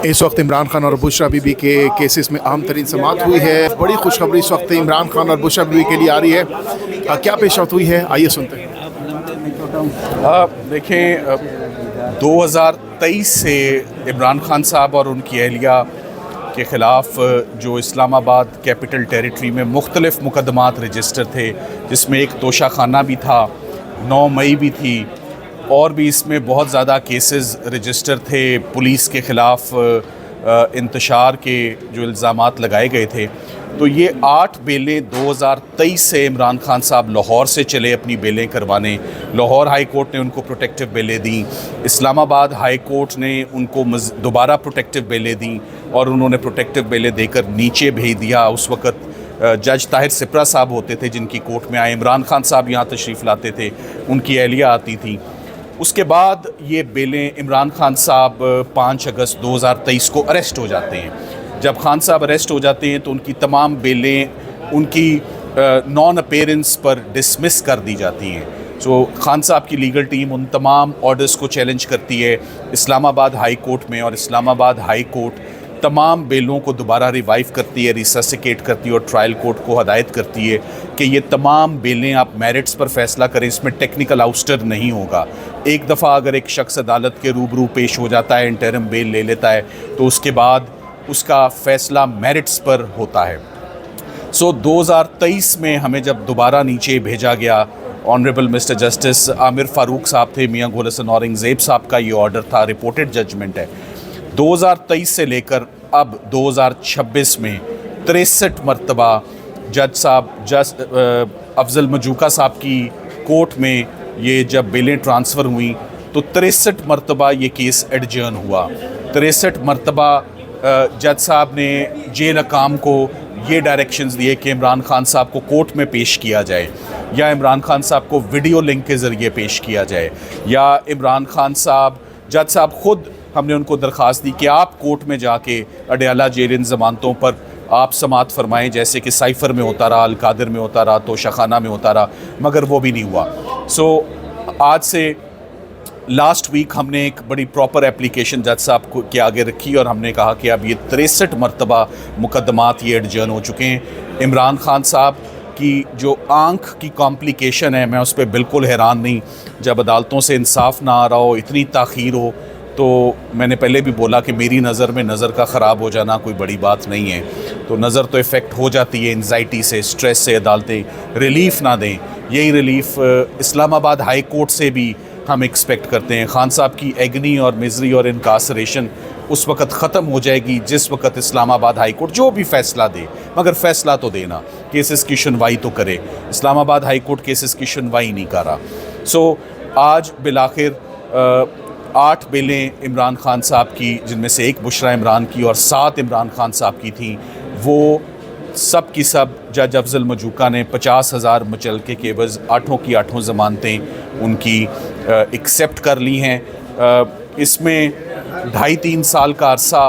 इस वक्त इमरान खान और बुशरा बीबी के केसेस में अहम तरीन समाअत हुई है। बड़ी खुशखबरी इस वक्त इमरान खान और बुशरा बीबी के लिए आ रही है। क्या पेशरफ्त हुई है, आइए सुनते हैं। देखें, 2023 से इमरान खान साहब और उनकी अहलिया के ख़िलाफ़ जो इस्लामाबाद कैपिटल टेरिटरी में मुख्तलिफ़ मुकदमात रजिस्टर थे, जिसमें एक तोशाखाना भी था, 9 मई भी थी, और भी इसमें बहुत ज़्यादा केसेस रजिस्टर थे। पुलिस के ख़िलाफ़ इंतशार के जो इल्ज़ामात लगाए गए थे, तो ये 8 बेलें 2023 से इमरान खान साहब लाहौर से चले अपनी बेलें करवाने। लाहौर हाई कोर्ट ने उनको प्रोटेक्टिव बेलें दी, इस्लामाबाद हाई कोर्ट ने उनको दोबारा प्रोटेक्टिव बेलें दी और उन्होंने प्रोटेक्टिव बेलें देकर नीचे भेज दिया। उस वक़्त जज ताहिर सिपरा साहब होते थे जिनकी कोर्ट में आए, इमरान खान साहब यहाँ तशरीफ़ लाते थे, उनकी अहलिया आती थी। उसके बाद ये बेलें इमरान खान साहब 5 अगस्त 2023 को अरेस्ट हो जाते हैं। जब खान साहब अरेस्ट हो जाते हैं तो उनकी तमाम बेलें उनकी नॉन अपीयरेंस पर डिसमिस कर दी जाती हैं। सो खान साहब की लीगल टीम उन तमाम ऑर्डर्स को चैलेंज करती है इस्लामाबाद हाई कोर्ट में, और इस्लामाबाद हाई कोर्ट तमाम बेलों को दोबारा रिवाइव करती है, रिससिकेट करती है और ट्रायल कोर्ट को हदायत करती है कि ये तमाम बेलें आप मेरिट्स पर फ़ैसला करें, इसमें टेक्निकल आउस्टर नहीं होगा। एक दफ़ा अगर एक शख्स अदालत के रूबरू पेश हो जाता है, इंटरिम बेल ले लेता है, तो उसके बाद उसका फ़ैसला मेरिट्स पर होता है। सो 2023 में हमें जब दोबारा नीचे भेजा गया, honourable mister justice Aamir Farooq साहब थे, मियां गुल हसन औरंगज़ेब साहब का ये ऑर्डर था, रिपोर्टेड जजमेंट है। 2023 से लेकर अब 2026 में 63 मरतबा जज साहब अफजल मजूका साहब की कोर्ट में ये जब बेलें ट्रांसफ़र हुई तो 63 मरतबा ये केस एडजर्न हुआ। 63 मरतबा जज साहब ने जेल हकाम को ये डायरेक्शंस दिए कि इमरान खान साहब को कोर्ट में पेश किया जाए, या इमरान खान साहब को वीडियो लिंक के ज़रिए पेश किया जाए, या इमरान खान साहब जज साहब ख़ुद हमने उनको दरख्वास्त दी कि आप कोर्ट में जाके अडयाला जेल इन ज़मानतों पर आप समाअत फरमाएँ, जैसे कि साइफ़र में होता रहा, अलकादिर में होता रहा, तोशाखाना में होता रहा, मगर वो भी नहीं हुआ। सो आज से लास्ट वीक हमने एक बड़ी प्रॉपर एप्लीकेशन जज साहब को के आगे रखी और हमने कहा कि अब ये 63 मरतबा मुकदमात ये एडजर्न हो चुके हैं। इमरान खान साहब की जो आँख की कॉम्प्लिकेशन है, मैं उस पर बिल्कुल हैरान नहीं। जब अदालतों से इंसाफ ना आ रहा हो, इतनी ताख़ीर हो, तो मैंने पहले भी बोला कि मेरी नज़र में नज़र का ख़राब हो जाना कोई बड़ी बात नहीं है। तो नज़र तो इफ़ेक्ट हो जाती है एंजाइटी से, स्ट्रेस से। अदालतें रिलीफ़ ना दें, यही रिलीफ़ इस्लामाबाद हाई कोर्ट से भी हम एक्सपेक्ट करते हैं। खान साहब की एगनी और मिज़री और इनकासरेशन उस वक़्त ख़त्म हो जाएगी जिस वक़्त इस्लामाबाद हाई कोर्ट जो भी फ़ैसला दे, मगर फ़ैसला तो देना, केसेस की सुनवाई तो करे। इस्लामाबाद हाई कोर्ट केसेस की सुनवाई नहीं कर रहा। सो आज बिलाखिर 8 बेलें इमरान खान साहब की, जिनमें से एक बुशरा इमरान की और 7 इमरान खान साहब की थी, वो सब की सब जज अफजल मजूका ने 50,000 मुचलके के एवज़ 8 की 8 ज़मानतें उनकी एक्सेप्ट कर ली हैं। इसमें 2.5-3 साल का अरसा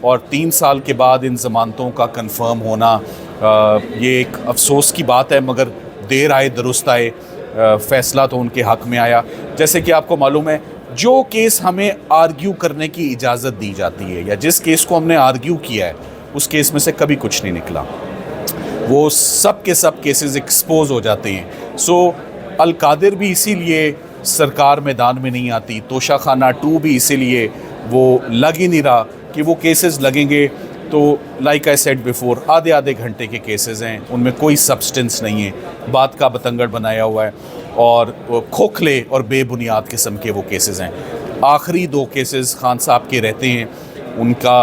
और 3 साल के बाद इन ज़मानतों का कंफर्म होना, ये एक अफसोस की बात है, मगर देर आए दुरुस्त आए, फ़ैसला तो उनके हक़ में आया। जैसे कि आपको मालूम है, जो केस हमें आर्ग्यू करने की इजाज़त दी जाती है या जिस केस को हमने आर्ग्यू किया है, उस केस में से कभी कुछ नहीं निकला। वो सब के सब केसेस एक्सपोज हो जाते हैं। सो अलकादिर भी इसीलिए सरकार मैदान में नहीं आती, तोशाखाना 2 भी इसीलिए वो लग ही नहीं रहा कि वो केसेस लगेंगे तो लाइक आई सेड बिफोर, आधे घंटे के केसेस हैं, उनमें कोई सब्सटेंस नहीं है, बात का बतंगड़ बनाया हुआ है और खोखले और बेबुनियाद किस्म के वो केसेस हैं। आखिरी 2 केसेस खान साहब के रहते हैं। उनका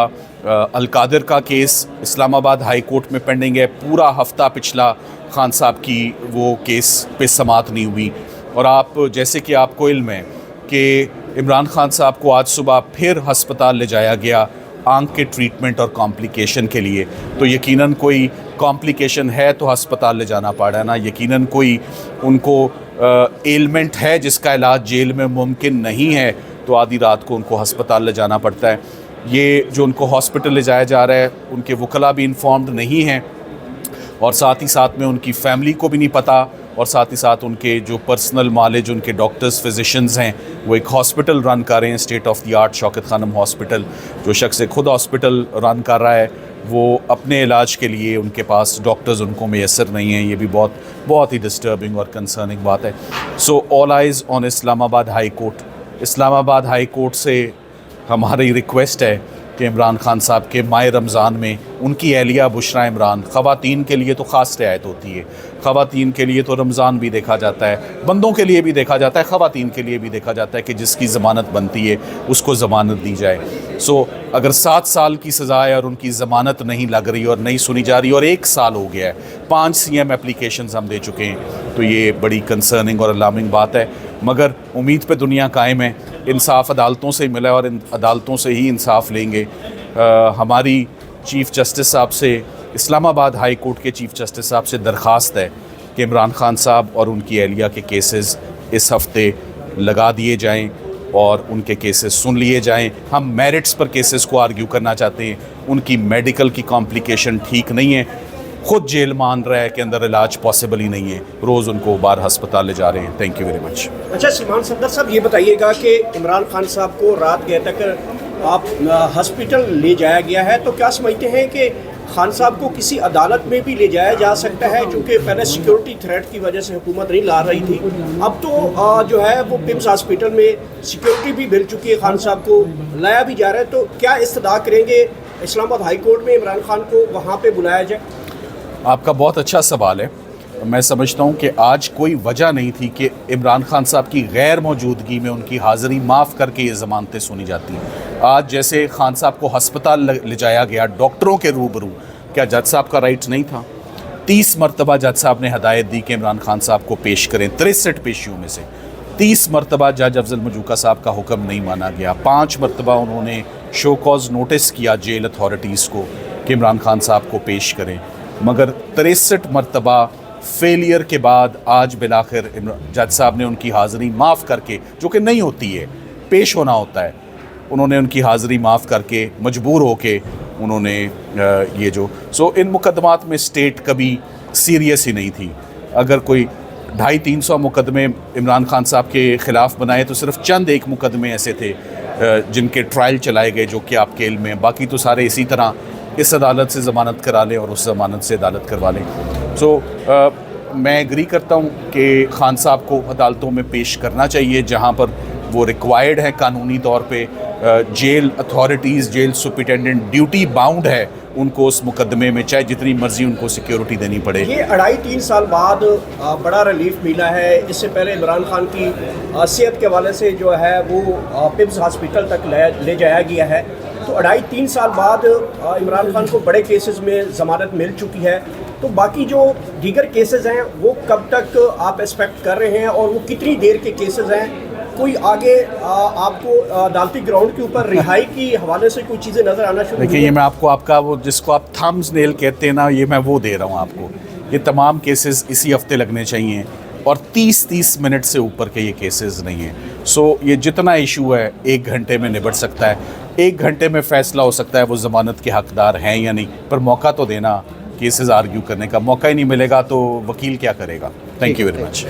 अलकादिर का केस इस्लामाबाद हाई कोर्ट में पेंडिंग है, पूरा हफ्ता पिछला खान साहब की वो केस पे समाअत नहीं हुई। और आप जैसे कि आपको इल्म है कि इमरान खान साहब को आज सुबह फिर हस्पताल ले जाया गया आँख के ट्रीटमेंट और कॉम्प्लिकेशन के लिए, तो यकीनन कोई कॉम्प्लिकेशन है तो हस्पताल ले जाना पड़ा है ना, यकीनन कोई उनको एलमेंट है जिसका इलाज जेल में मुमकिन नहीं है, तो आधी रात को उनको हस्पताल ले जाना पड़ता है। ये जो उनको हॉस्पिटल ले जाया जा रहा है, उनके वकला भी इन्फॉर्म्ड नहीं हैं और साथ ही साथ में उनकी फैमिली को भी नहीं पता और साथ ही साथ उनके जो पर्सनल मालिज, उनके डॉक्टर्स, फिजिशंस हैं, वो एक हॉस्पिटल रन कर रहे हैं, state of the art Shaukat Khanum hospital. जो शख्स खुद हॉस्पिटल रन कर रहा है, वो अपने इलाज के लिए उनके पास डॉक्टर्स उनको मैसर नहीं हैं। ये भी बहुत ही डिस्टर्बिंग और कंसर्निंग बात है। So all eyes on Islamabad high court. Islamabad high court से हमारी रिक्वेस्ट है कि इमरान खान साहब के माह रमज़ान में उनकी अहलिया बुशरा इमरान, ख़वातीन के लिए तो ख़ास रियायत होती है, ख़वातीन के लिए तो रमज़ान भी देखा जाता है, बंदों के लिए भी देखा जाता है, ख़वातीन के लिए भी देखा जाता है कि जिसकी ज़मानत बनती है उसको ज़मानत दी जाए। सो अगर 7 साल की सज़ा है और उनकी ज़मानत नहीं लग रही और नहीं सुनी जा रही और 1 साल हो गया है, 5 CM एप्लीकेशंस हम दे चुके हैं, तो ये बड़ी कंसर्निंग और अलार्मिंग बात है। मगर उम्मीद पे दुनिया कायम है, इंसाफ अदालतों से मिला और इन अदालतों से ही इंसाफ लेंगे। हमारी चीफ़ जस्टिस साहब से, इस्लामाबाद हाई कोर्ट के चीफ़ जस्टिस साहब से दरख्वास्त है कि इमरान खान साहब और उनकी अहलिया के केसेस इस हफ़्ते लगा दिए जाएं और उनके केसेस सुन लिए जाएं। हम मेरिट्स पर केसेस को आर्ग्यू करना चाहते हैं। उनकी मेडिकल की कॉम्प्लिकेशन ठीक नहीं है, खुद जेल मान रहा है कि अंदर इलाज पॉसिबल ही नहीं है, रोज़ उनको बाहर हस्पताल ले जा रहे हैं। Thank you very much. अच्छा सीमान सफदर साहब, ये बताइएगा कि इमरान खान साहब को रात गए तक आप हॉस्पिटल ले जाया गया है, तो क्या समझते हैं कि खान साहब को किसी अदालत में भी ले जाया जा सकता है? क्योंकि पहले सिक्योरिटी थ्रेट की वजह से हुकूमत नहीं ला रही थी, अब तो जो है वो पिम्स हॉस्पिटल में सिक्योरिटी भी मिल चुकी है, खान साहब को लाया भी जा रहा है। तो क्या इस्तदा करेंगे इस्लामाबाद हाई कोर्ट में इमरान खान को वहाँ पर बुलाया जाए? आपका बहुत अच्छा सवाल है। मैं समझता हूँ कि आज कोई वजह नहीं थी कि इमरान खान साहब की गैर मौजूदगी में उनकी हाज़िरी माफ़ करके ये ज़मानतें सुनी जाती हैं। आज जैसे खान साहब को हस्पताल ले जाया गया डॉक्टरों के रूबरू, क्या जज साहब का राइट नहीं था? 30 मरतबा जज साहब ने हदायत दी कि इमरान खान साहब को पेश करें। 63 पेशियों में से 30 मरतबा जज अफजल मजूका साहब का हुक्म नहीं माना गया। 5 मरतबा उन्होंने शो कॉज नोटिस किया जेल अथॉरिटीज़ को कि इमरान खान साहब को पेश करें, मगर 63 मरतबा फेलियर के बाद आज बिलाखिर जज साहब ने उनकी हाज़िरी माफ़ करके, जो कि नहीं होती है, पेश होना होता है, उन्होंने उनकी हाज़िरी माफ़ करके मजबूर होके उन्होंने ये जो इन मुकदमात में स्टेट कभी सीरियस ही नहीं थी। अगर कोई 250-300 मुकदमे इमरान खान साहब के ख़िलाफ़ बनाए तो सिर्फ चंद एक मुकदमे ऐसे थे जिनके ट्रायल चलाए गए जो कि आप केल में, बाकी तो सारे इसी तरह इस अदालत से ज़मानत करा लें और उस ज़मानत से अदालत करवा लें। मैं एग्री करता हूँ कि खान साहब को अदालतों में पेश करना चाहिए जहाँ पर वो रिक्वायर्ड है कानूनी तौर पे। Jail authorities, jail superintendent duty bound है उनको उस मुकदमे में, चाहे जितनी मर्जी उनको सिक्योरिटी देनी पड़े। ये 2.5-3 साल बाद बड़ा रिलीफ मिला है। इससे पहले इमरान खान की सेहत के हवाले से जो है वो पिम्स हॉस्पिटल तक ले जाया गया है, तो 2.5-3 साल बाद इमरान खान को बड़े केसेस में ज़मानत मिल चुकी है। तो बाकी जो दीगर केसेस हैं वो कब तक आप एक्सपेक्ट कर रहे हैं और वो कितनी देर के केसेस हैं? कोई आगे आपको अदालती ग्राउंड के ऊपर रिहाई की हवाले से कोई चीज़ें नज़र आना शुरू? देखिए, ये मैं आपको आपका वो जिसको आप थम्स नेल कहते हैं ना, ये मैं वो दे रहा हूँ आपको। ये तमाम केसेस इसी हफ्ते लगने चाहिए और 30 मिनट से ऊपर के ये केसेस नहीं हैं। ये जितना इशू है 1 घंटे में निबट सकता है, 1 घंटे में फ़ैसला हो सकता है वो ज़मानत के हकदार हैं या नहीं, पर मौका तो देना, केसेस आर्ग्यू करने का मौका ही नहीं मिलेगा तो वकील क्या करेगा। Thank you very much.